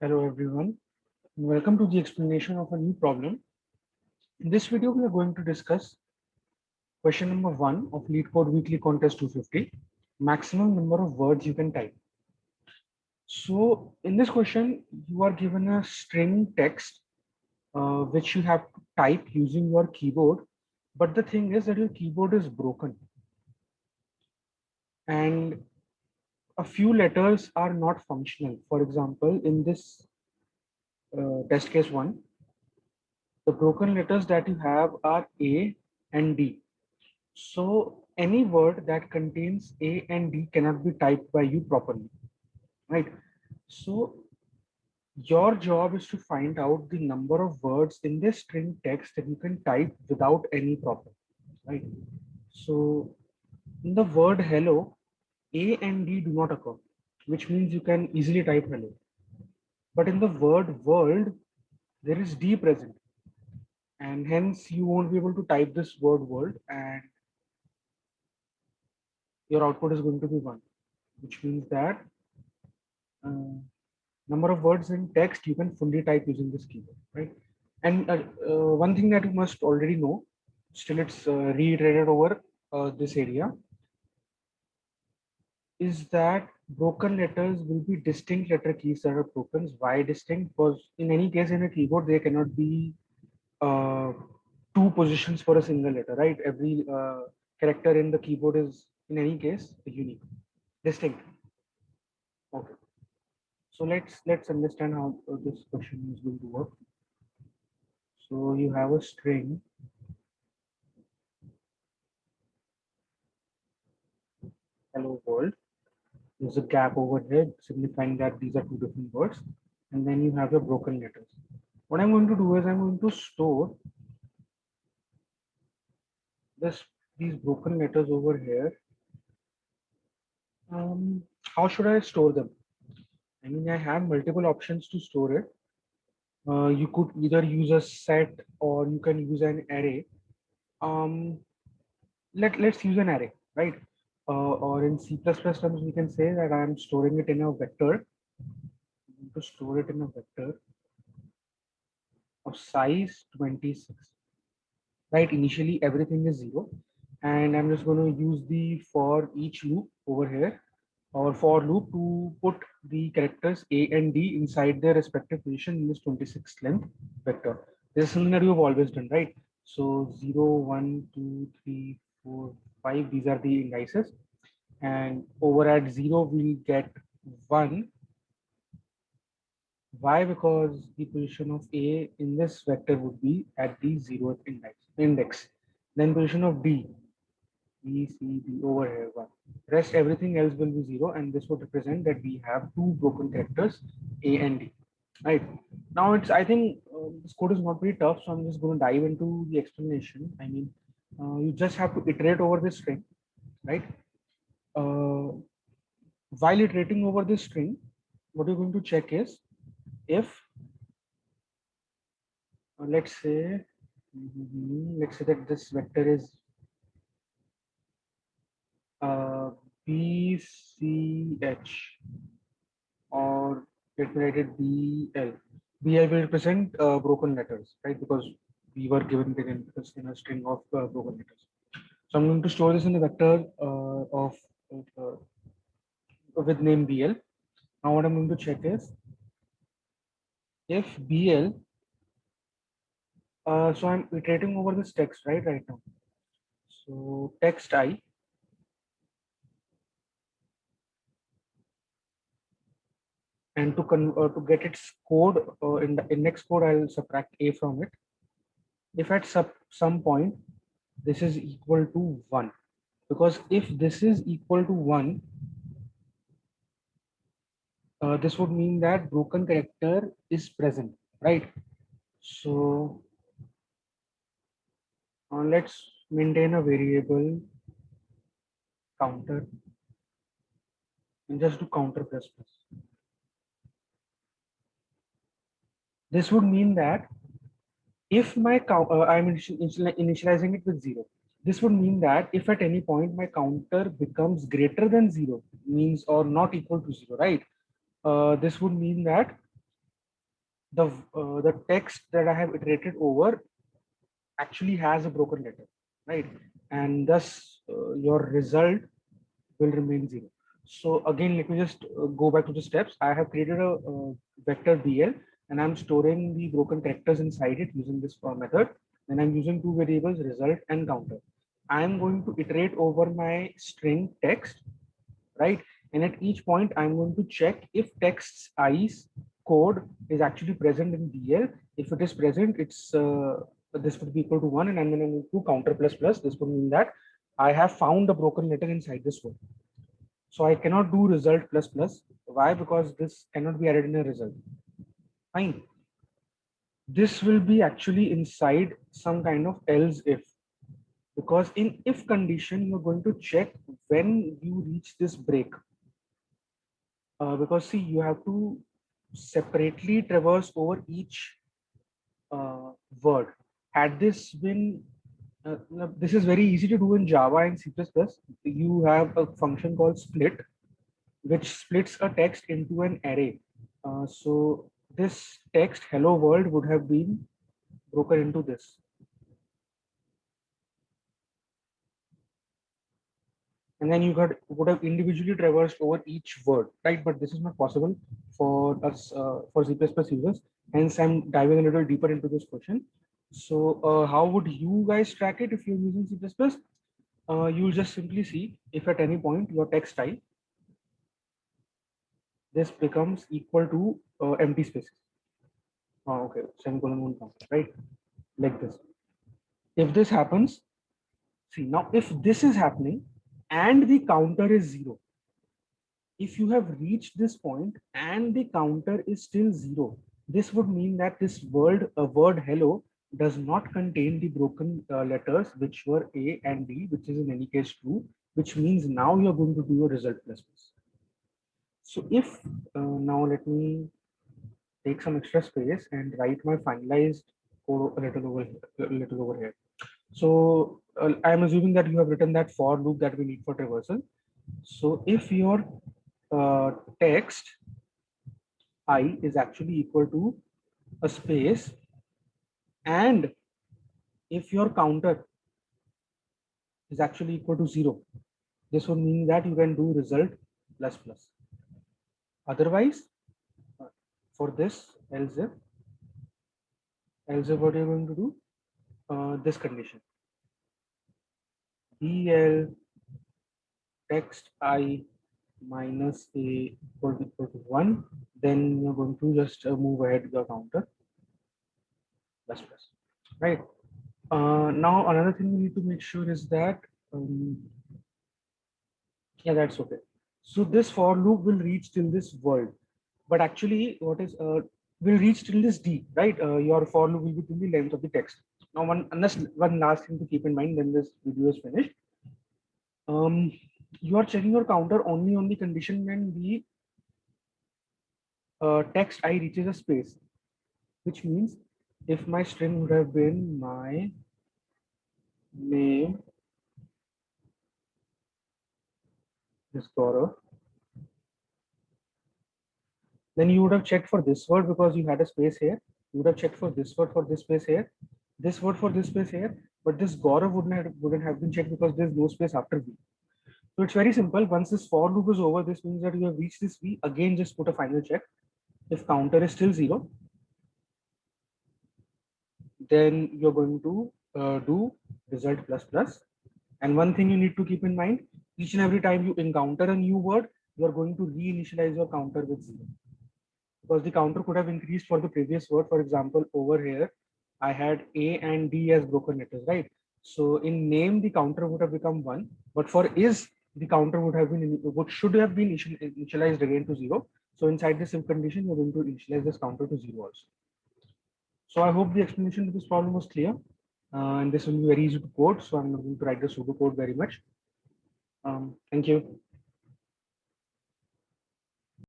Hello everyone, and welcome to the explanation of a new problem. In this video, we are going to discuss question number 1 of LeetCode Weekly Contest 250, maximum number of words you can type. So in this question, you are given a string text which you have to type using your keyboard. But the thing is that your keyboard is broken and a few letters are not functional. For example, in this test case 1, the broken letters that you have are A and D. So any word that contains A and D cannot be typed by you properly, right? So your job is to find out the number of words in this string text that you can type without any problem, right? So in the word hello, A and D do not occur, which means you can easily type hello. But in the word world, there is D present, and hence you won't be able to type this word world, and your output is going to be 1, which means that uh, number of words in text you can fully type using this keyboard, right? And one thing that you must already know, still it's reiterated over this area, is that broken letters will be distinct letter keys that are broken. Why distinct? Because in any case in a keyboard there cannot be uh, two positions for a single letter, right? Every character in the keyboard is in any case unique, distinct. Okay. So let's understand how this question is going to work. So you have a string hello world. There's a gap over here signifying that these are two different words. And then you have your broken letters. What I'm going to do is I'm going to store this these broken letters over here. How should I store them? I mean, I have multiple options to store it. You could either use a set or you can use an array. Um, let's use an array, right? Or in C++ terms, we can say that I am storing it in a vector. I'm going to store it in a vector of size 26, right? Initially, everything is 0. And I'm just going to use the for each loop over here or for loop to put the characters A and D inside their respective position in this 26 length vector. This is something that you've always done, right? So 0, 1, 2, 3, 4, 5, these are the indices. And over at 0, we'll get 1. Why? Because the position of A in this vector would be at the 0th index. Then position of D, B, C, D over here 1. Rest everything else will be 0, and this would represent that we have two broken characters A and D. Right now, I think this code is not very tough, so I'm just going to dive into the explanation. I mean, you just have to iterate over this string, right? Uh, while iterating over this string, what you're going to check is if let's say that this vector is uh, BCH, or let me write it BL. BL will represent broken letters, right? Because we were given it in a string of broken letters. So I'm going to store this in a vector uh, with name BL. Now what I'm going to check is if BL, so I'm iterating over this text right now. So text I, and to get its code in the index code, I'll subtract A from it. If at some point this is equal to 1, because if this is equal to 1, this would mean that broken character is present, right? So let's maintain a variable counter and just do counter plus plus. This would mean that if my I'm initializing it with 0, this would mean that if at any point my counter becomes greater than 0, means or not equal to 0, right? This would mean that the text that I have iterated over actually has a broken letter, right? And thus your result will remain zero. So again, let me just go back to the steps. I have created a vector BL and I'm storing the broken characters inside it using this method. And I'm using two variables, result and counter. I am going to iterate over my string text, right? And at each point, I'm going to check if text's i's code is actually present in BL. If it is present, it's this would be equal to 1, and I'm going to move to counter plus plus. This would mean that I have found a broken letter inside this word. So I cannot do result plus plus. Why? Because this cannot be added in a result. Fine. This will be actually inside some kind of else if, because in if condition, you're going to check when you reach this break. Because see, you have to separately traverse over each word. Had this been, this is very easy to do in Java and C++. You have a function called split, which splits a text into an array. So this text hello world would have been broken into this. And then you would have individually traversed over each word, right? But this is not possible for us for C++ users. Hence, I'm diving a little deeper into this question. So, how would you guys track it if you're using C++? You'll just simply see if at any point your text type this becomes equal to empty spaces. Okay, semicolon won't count, right? Like this. If this happens, see now if this is happening and the counter is 0, if you have reached this point and the counter is still 0, this would mean that this word hello does not contain the broken letters which were A and D, which is in any case true, which means now you're going to do a result plus plus. So if now let me take some extra space and write my finalized code a little over here. So I'm assuming that you have written that for loop that we need for traversal. So if your text I is actually equal to a space, and if your counter is actually equal to 0, this would mean that you can do result plus plus. Otherwise, for this else if what you're going to do, this condition, BL text I minus a equal to 1, then you're going to just move ahead your counter plus plus, right? Now another thing we need to make sure is that yeah, that's okay. So this for loop will reach till this world, but actually what is will reach till this D, right? Your for loop will be till the length of the text. Now one last thing to keep in mind, then this video is finished. You are checking your counter only on the condition when the text I reaches a space, which means if my string would have been my name is Gaurav, then you would have checked for this word because you had a space here. You would have checked for this word for this space here, this word for this space here, but this Gaurav wouldn't have been checked because there's no space after V. So it's very simple. Once this for loop is over, this means that you have reached this V. Again, just put a final check. If counter is still 0, then you're going to do result plus plus. And one thing you need to keep in mind, each and every time you encounter a new word, you're going to reinitialize your counter with 0. Because the counter could have increased for the previous word. For example, over here, I had A and D as broken letters, right? So in name, the counter would have become 1, but for is, the counter would have been, what should have been initialized again to 0. So inside this if condition, you're going to initialize this counter to 0 also. So I hope the explanation to this problem was clear. And this will be very easy to code. So I'm not going to write the pseudo code very much. Thank you.